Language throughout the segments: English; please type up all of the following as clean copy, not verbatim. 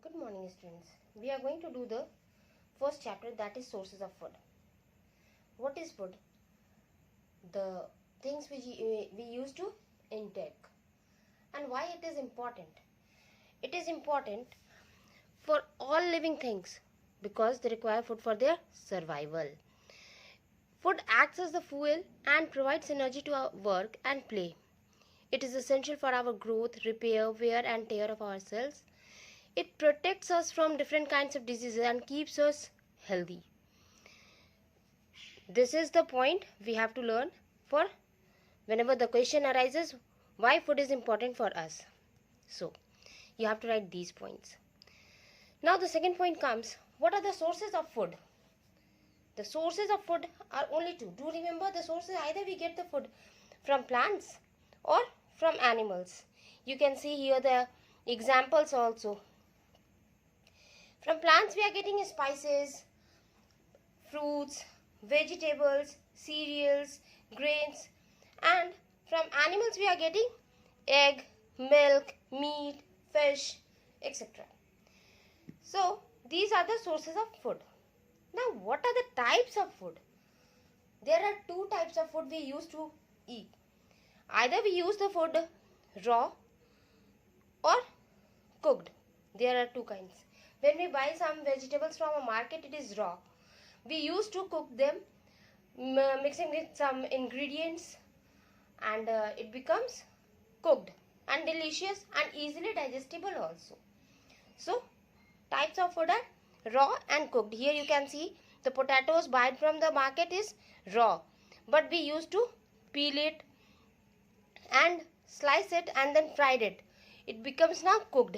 Good morning, students. We are going to do the first chapter, that is sources of food. What is food? The things which we use to intake, and why it is important. It is important for all living things because they require food for their survival. Food acts as the fuel and provides energy to our work and play. It is essential for our growth, repair, wear and tear of our cells. It protects us from different kinds of diseases and keeps us healthy. This is the point we have to learn for whenever the question arises why food is important for us. So, you have to write these points. Now the second point comes, what are the sources of food? The sources of food are only two. Do remember the sources, either we get the food from plants or from animals. You can see here the examples also. From plants we are getting spices, fruits, vegetables, cereals, grains, and from animals we are getting egg, milk, meat, fish, etc. So these are the sources of food. Now what are the types of food? There are two types of food we use to eat. Either we use the food raw or cooked. There are two kinds. When we buy some vegetables from a market, it is raw. We used to cook them, mixing with some ingredients, and it becomes cooked and delicious and easily digestible also. So, types of food are raw and cooked. Here you can see the potatoes bought from the market is raw, but we used to peel it and slice it and then fried it. It becomes now cooked.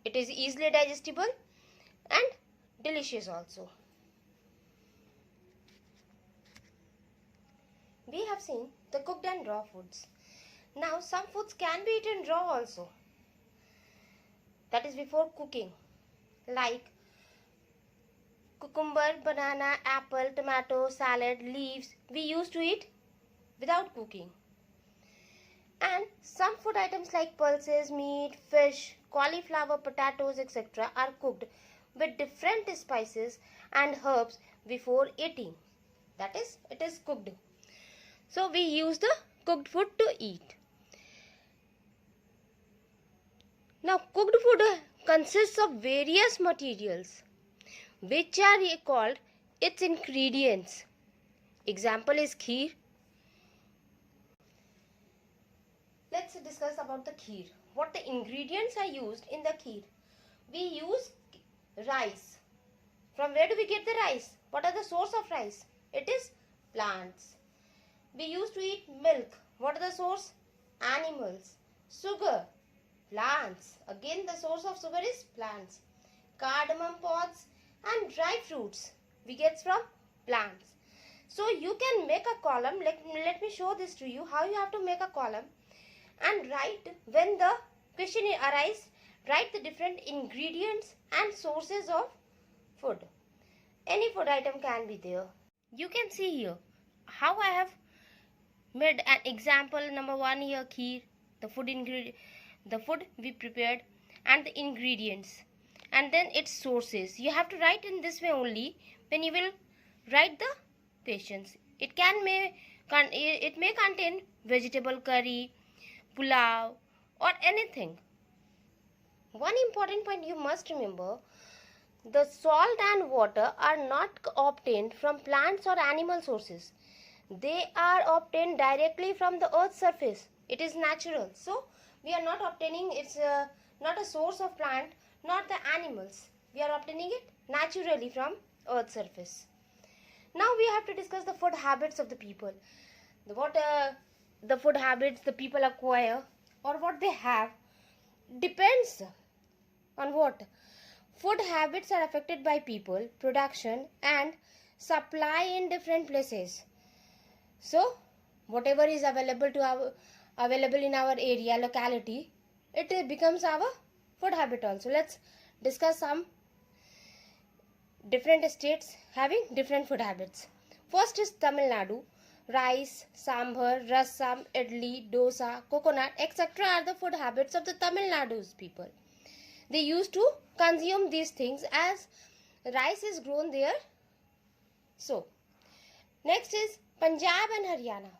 It is easily digestible and delicious also. We have seen the cooked and raw foods. Now some foods can be eaten raw also. That is before cooking. Like cucumber, banana, apple, tomato, salad, leaves. We used to eat without cooking. And some food items like pulses, meat, fish, cauliflower, potatoes, etc. are cooked with different spices and herbs before eating. That is, it is cooked. So we use the cooked food to eat. Now cooked food consists of various materials which are called its ingredients. Example is kheer. Let's discuss about the kheer. What the ingredients are used in the kheer? We use rice. From where do we get the rice? What are the source of rice? It is plants. We used to eat milk. What are the source? Animals. Sugar. Plants. Again the source of sugar is plants. Cardamom pods and dry fruits we get from plants. So you can make a column. Let me show this to you how you have to make a column and write, when the question arises, write the different ingredients and sources of food. Any food item can be there. You can see here how I have made an example. Number 1 here, kheer, the food we prepared and the ingredients, and then its sources. You have to write in this way only when you will write the questions. It may contain vegetable curry, pulao or anything. One important point you must remember, the salt and water are not obtained from plants or animal sources. They are obtained directly from the earth's surface. It is natural. So we are not obtaining, it's not a source of plant, not the animals. We are obtaining it naturally from earth's surface. Now we have to discuss the food habits of the people. The food habits the people acquire or what they have depends on what? Food habits are affected by people, production and supply in different places. So whatever is available in our area, locality, it becomes our food habit also. Let's discuss some different states having different food habits. First is Tamil Nadu. Rice, sambar, rasam, idli, dosa, coconut, etc. are the food habits of the Tamil Nadu's people. They used to consume these things as rice is grown there. So, next is Punjab and Haryana.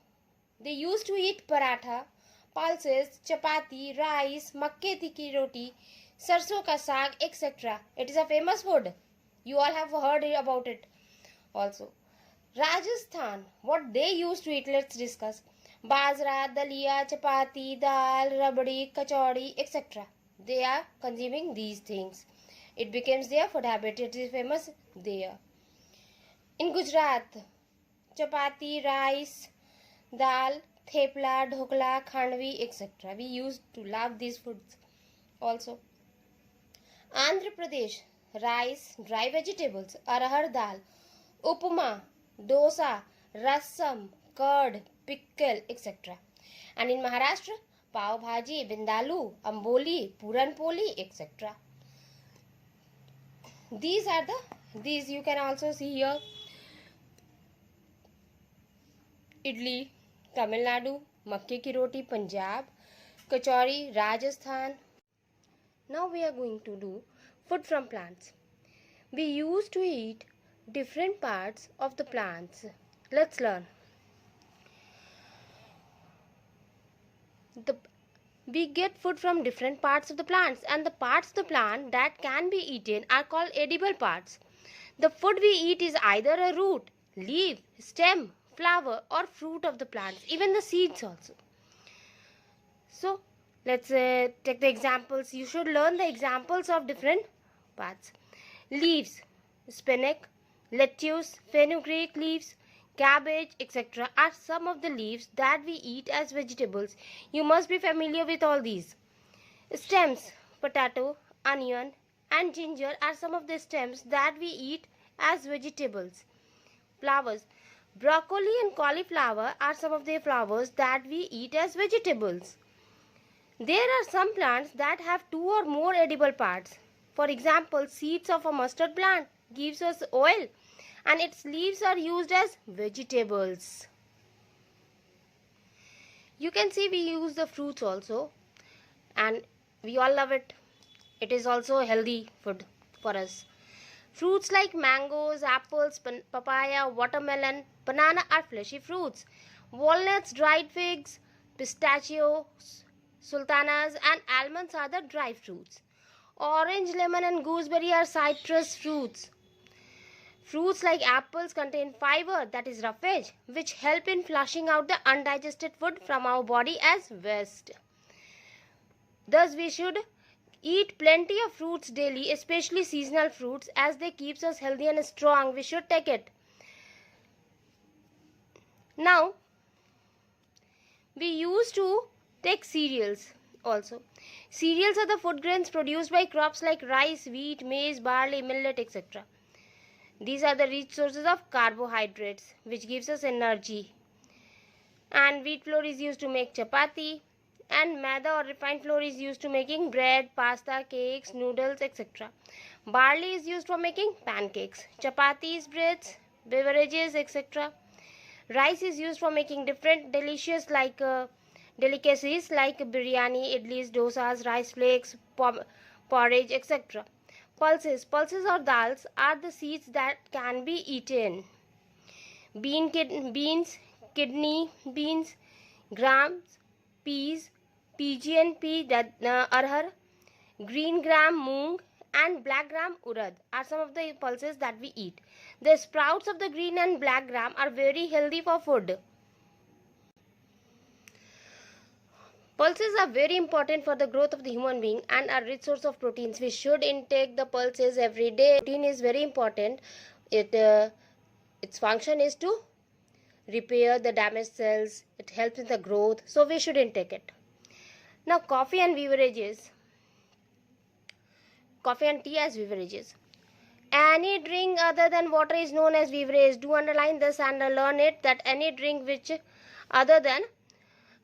They used to eat paratha, pulses, chapati, rice, makke ki roti, sarson ka saag, etc. It is a famous food. You all have heard about it also. Rajasthan, what they used to eat, let's discuss. Bajra, dalia, chapati, dal, rabdi, kachori, etc. They are consuming these things. It becomes their food habit. It is famous there. In Gujarat, chapati, rice, dal, thepla, dhokla, khandvi, etc. We used to love these foods also. Andhra Pradesh, rice, dry vegetables, arahar dal, upma, dosa, rasam, curd, pickle, etc. And in Maharashtra, pav bhaji, bindalu, amboli, puran poli, etc. These you can also see here. Idli, Tamil Nadu, makke ki roti, Punjab, kachori, Rajasthan. Now we are going to do food from plants. We used to eat different parts of the plants. Let's learn. We get food from different parts of the plants, and the parts of the plant that can be eaten are called edible parts. The food we eat is either a root, leaf, stem, flower or fruit of the plants, even the seeds also. So let's take the examples. You should learn the examples of different parts. Leaves, spinach, lettuce, fenugreek leaves, cabbage, etc. are some of the leaves that we eat as vegetables. You must be familiar with all these. Stems, potato, onion and ginger are some of the stems that we eat as vegetables. Flowers, broccoli and cauliflower are some of the flowers that we eat as vegetables. There are some plants that have 2 or more edible parts. For example, seeds of a mustard plant gives us oil and its leaves are used as vegetables. You can see we use the fruits also and we all love it. It is also a healthy food for us. Fruits like mangoes, apples, papaya, watermelon, banana are fleshy fruits. Walnuts, dried figs, pistachios, sultanas and almonds are the dry fruits. Orange, lemon and gooseberry are citrus fruits. Fruits like apples contain fiber, that is roughage, which help in flushing out the undigested food from our body as waste. Thus we should eat plenty of fruits daily, especially seasonal fruits, as they keeps us healthy and strong. We should take it. Now we used to take cereals also. Cereals are the food grains produced by crops like rice, wheat, maize, barley, millet, etc. These are the rich sources of carbohydrates which gives us energy. And wheat flour is used to make chapati, and maida or refined flour is used to making bread, pasta, cakes, noodles, etc. Barley is used for making pancakes, chapatis, breads, beverages, etc. Rice is used for making different delicious delicacies like biryani, idlis, dosas, rice flakes, porridge, etc. Pulses or dals are the seeds that can be eaten. Beans, kidney beans, grams, peas, PGNP, arhar, green gram, moong and black gram, urad are some of the pulses that we eat. The sprouts of the green and black gram are very healthy for food. Pulses are very important for the growth of the human being and are rich source of proteins. We should intake the pulses every day. Protein is very important. Its function is to repair the damaged cells. It helps in the growth. So we should intake it. Now coffee and beverages. Coffee and tea as beverages. Any drink other than water is known as beverage. Do underline this and learn it, that any drink which other than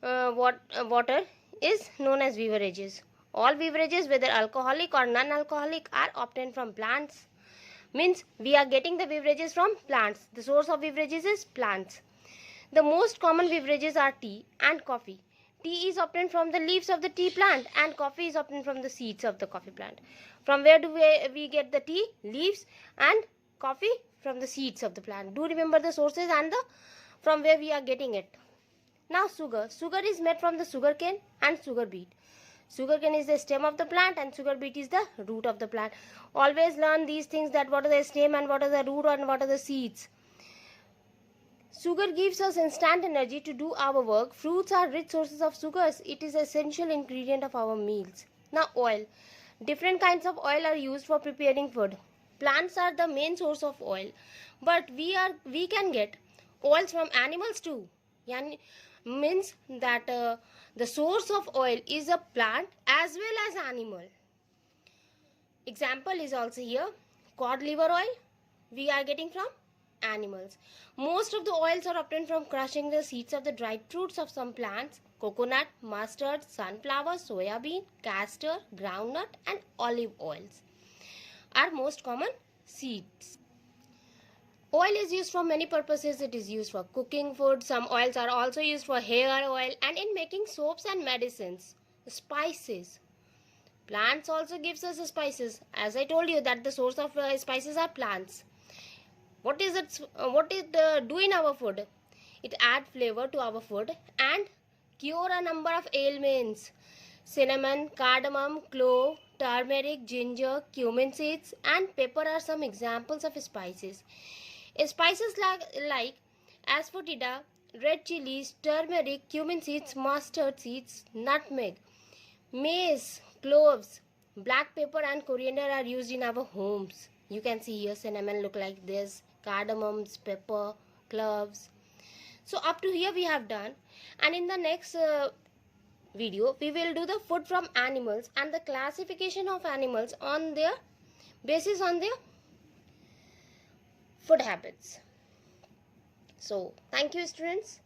water is known as beverages. All beverages, whether alcoholic or non-alcoholic, are obtained from plants. Means we are getting the beverages from plants. The source of beverages is plants. The most common beverages are tea and coffee. Tea is obtained from the leaves of the tea plant, and coffee is obtained from the seeds of the coffee plant. From where do we get the tea? Leaves, and coffee from the seeds of the plant. Do remember the sources and from where we are getting it. Now sugar. Sugar is made from the sugar cane and sugar beet. Sugar cane is the stem of the plant and sugar beet is the root of the plant. Always learn these things, that what are the stem and what are the root and what are the seeds. Sugar gives us instant energy to do our work. Fruits are rich sources of sugars. It is an essential ingredient of our meals. Now oil. Different kinds of oil are used for preparing food. Plants are the main source of oil, but we can get oils from animals too. Means that the source of oil is a plant as well as animal. Example is also here. Cod liver oil we are getting from animals. Most of the oils are obtained from crushing the seeds of the dried fruits of some plants. Coconut, mustard, sunflower, soya bean, castor, groundnut and olive oils are most common seeds. Oil is used for many purposes. It is used for cooking food. Some oils are also used for hair oil and in making soaps and medicines. Spices. Plants also gives us spices. As I told you that the source of spices are plants. What it do in our food? It add flavor to our food and cure a number of ailments. Cinnamon, cardamom, clove, turmeric, ginger, cumin seeds and pepper are some examples of spices. Spices like asafoetida, red chilies, turmeric, cumin seeds, mustard seeds, nutmeg, mace, cloves, black pepper and coriander are used in our homes. You can see here cinnamon look like this, cardamoms, pepper, cloves. So up to here we have done, and in the next video we will do the food from animals and the classification of animals on their basis on their food habits. So thank you students.